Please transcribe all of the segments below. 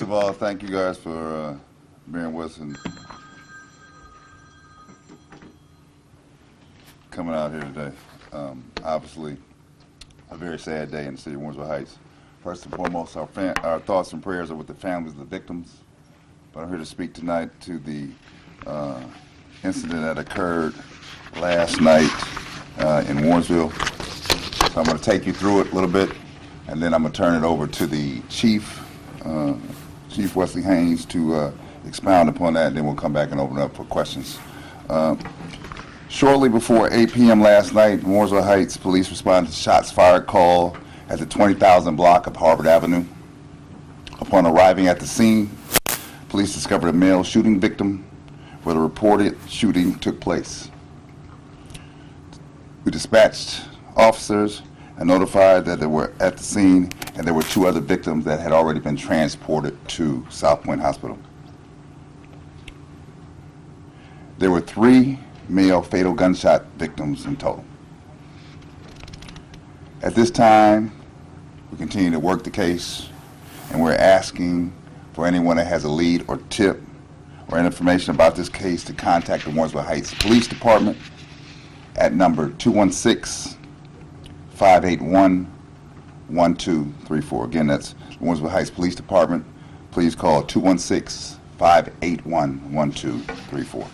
of all, thank you guys for being with us and coming out here today. Obviously, a very sad day in the city of Warrensville Heights. First and foremost, our thoughts and prayers are with the families of the victims. But I'm here to speak tonight to the incident that occurred last night in Warrensville. So I'm going to take you through it a little bit, and then I'm going to turn it over to the Chief Wesley Haynes to expound upon that, and then we'll come back and open up for questions. Shortly before 8 p.m. last night, Warrensville Heights police responded to shots fired call at the 20,000 block of Harvard Avenue. Upon arriving at the scene, police discovered a male shooting victim where the reported shooting took place. We dispatched officers and notified that they were at the scene, and there were 2 other victims that had already been transported to South Point Hospital. There were 3 male fatal gunshot victims in total. At this time, we continue to work the case, and we're asking for anyone that has a lead or tip or information about this case to contact the Warrensville Heights Police Department at number 216-581-1234. Again, that's the Warrensville Heights Police Department. Please call 216-581-1234.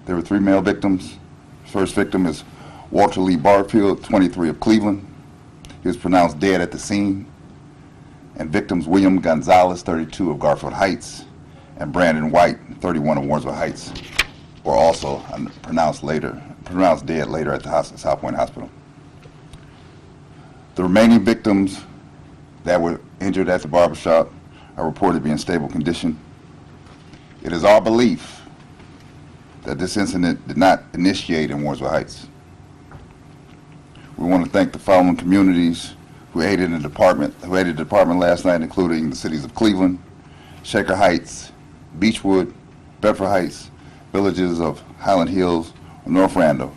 There were 3 male victims. First victim is Walter Lee Barfield, 23, of Cleveland. He was pronounced dead at the scene. And victims William Gonzalez, 32, of Garfield Heights, and Brandon White, 31, of Warrensville Heights, were also pronounced dead later at the South Point Hospital. The remaining victims that were injured at the barbershop are reported to be in stable condition. It is our belief that this incident did not initiate in Warrensville Heights. We want to thank the following communities who aided the department last night, including the cities of Cleveland, Shaker Heights, Beechwood, Bedford Heights, villages of Highland Hills, North Randall,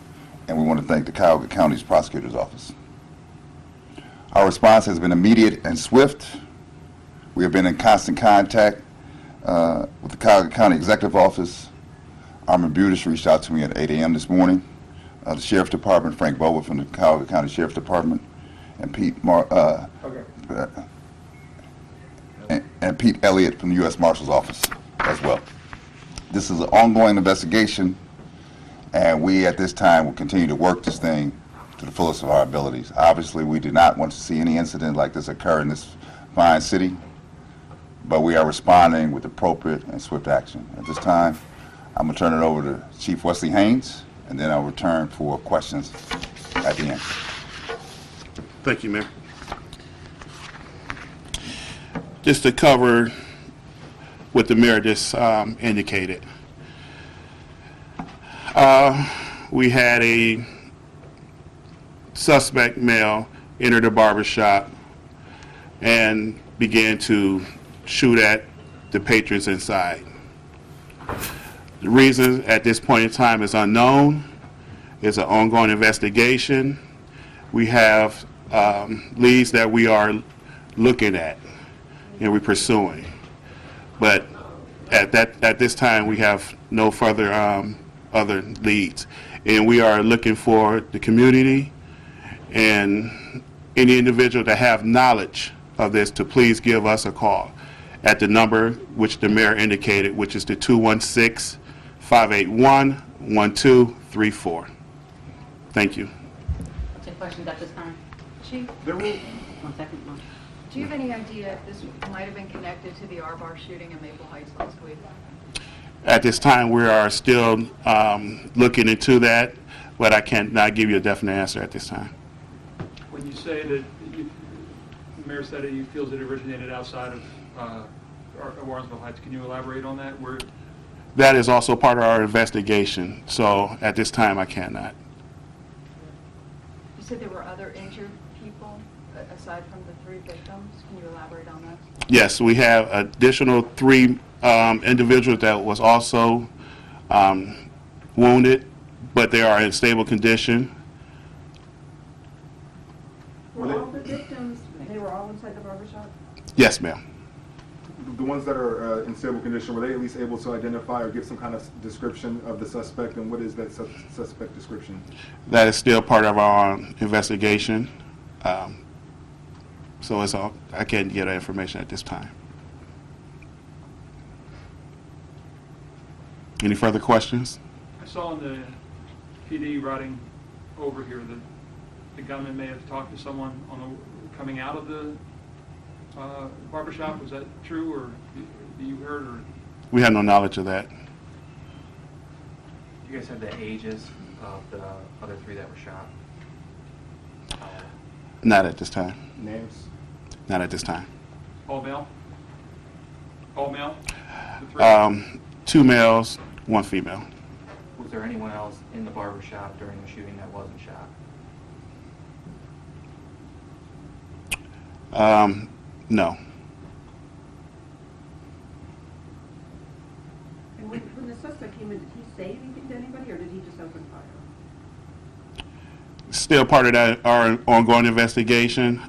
and we want to thank the Cuyahoga County's Prosecutor's Office. Our response has been immediate and swift. We have been in constant contact with the Cuyahoga County Executive Office. Armin Budish reached out to me at 8 a.m. this morning. The Sheriff's Department, Frank Boba from the Cuyahoga County Sheriff's Department, and Pete Elliott from the U.S. Marshal's Office as well. This is an ongoing investigation, and we at this time will continue to work this thing to the fullest of our abilities. Obviously, we do not want to see any incident like this occur in this fine city, but we are responding with appropriate and swift action. At this time, I'm going to turn it over to Chief Wesley Haynes, and then I'll return for questions at the end. Thank you, Mayor. Just to cover what the mayor just indicated. We had a suspect male enter the barbershop and began to shoot at the patrons inside. The reason at this point in time is unknown. It's an ongoing investigation. We have leads that we are looking at and we're pursuing. But at this time, we have no further other leads. And we are looking for the community and any individual that have knowledge of this to please give us a call at the number which the mayor indicated, which is the 216-581-1234. Thank you. Any questions at this time? Chief, One second. do you have any idea if this might have been connected to the R-Bar shooting in Maple Heights last week? At this time, we are still looking into that, but I cannot give you a definite answer at this time. When you say that the mayor said that he feels it originated outside of Warrensville Heights, can you elaborate on that? That is also part of our investigation, so at this time I cannot. You said there were other injured people aside from the 3 victims. Can you elaborate on that? Yes, we have additional 3 individuals that was also wounded, but they are in stable condition. Were all the victims, they were all inside the barbershop? Yes, ma'am. The ones that are in stable condition, were they at least able to identify or give some kind of description of the suspect, and what is that suspect description? That is still part of our investigation. So it's all, I can't get that information at this time. Any further questions? I saw in the PD riding over here that the gunman may have talked to someone on the, coming out of the barbershop. Was that true, or you heard, or? We have no knowledge of that. Do you guys have the ages of the other 3 that were shot? Not at this time. Names? Not at this time. All male? All male? The 3? 2 males, 1 female. Was there anyone else in the barber shop during the shooting that wasn't shot? No. And when the suspect came in, did he say anything to anybody, or did he just open fire? Still part of that, our ongoing investigation.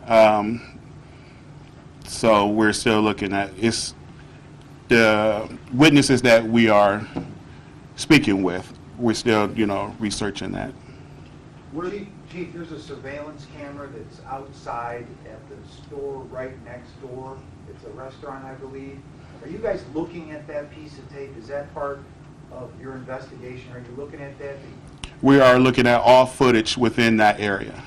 So we're still looking at it's the witnesses that we are speaking with. We're still, researching that. Chief, there's a surveillance camera that's outside at the store right next door. It's a restaurant, I believe. Are you guys looking at that piece of tape? Is that part of your investigation? Are you looking at that? We are looking at all footage within that area.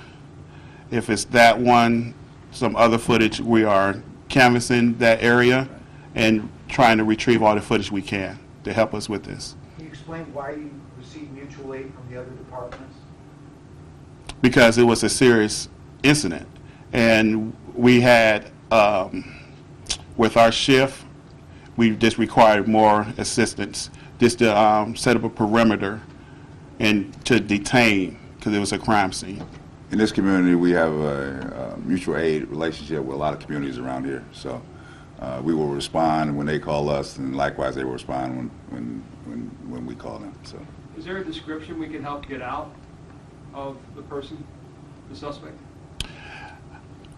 If it's that one, some other footage, we are canvassing that area and trying to retrieve all the footage we can to help us with this. Can you explain why you received mutual aid from the other departments? Because it was a serious incident, and we had, with our shift, we just required more assistance just to set up a perimeter and to detain, because it was a crime scene. In this community, we have a mutual aid relationship with a lot of communities around here. So we will respond when they call us, and likewise they will respond when we call them. So, Is there a description we can help get out of the person, the suspect?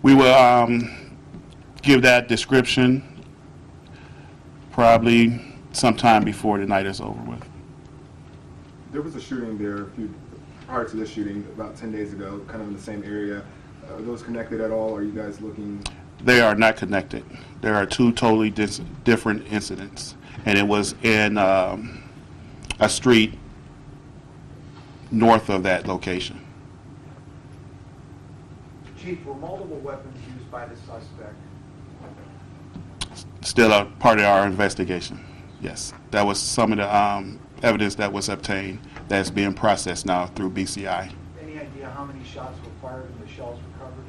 We will give that description probably sometime before the night is over with. There was a shooting there prior to this shooting about 10 days ago, kind of in the same area. Are those connected at all? Are you guys looking? They are not connected. There are 2 totally different incidents, and it was in a street north of that location. Chief, were multiple weapons used by the suspect? Still a part of our investigation. Yes, that was some of the evidence that was obtained that's being processed now through BCI. Any idea how many shots were fired and the shells recovered?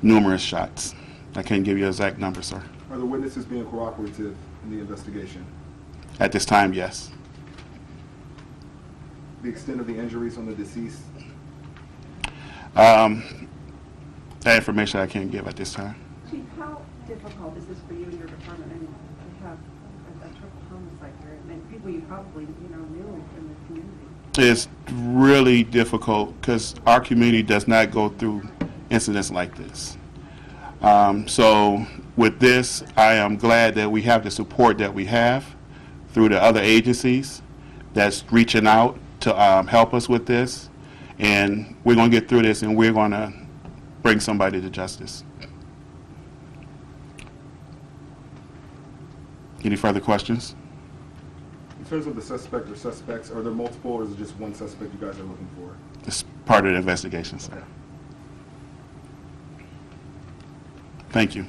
Numerous shots. I can't give you an exact number, sir. Are the witnesses being cooperative in the investigation? At this time, yes. The extent of the injuries on the deceased? That information I can't give at this time. Chief, how difficult is this for you and your department? I mean, to have a triple homicide here, and people you probably, knew in the community. It's really difficult because our community does not go through incidents like this. So with this, I am glad that we have the support that we have through the other agencies that's reaching out to help us with this. And we're going to get through this, and we're going to bring somebody to justice. Any further questions? In terms of the suspect or suspects, are there multiple, or is it just one suspect you guys are looking for? It's part of the investigation, sir. Thank you.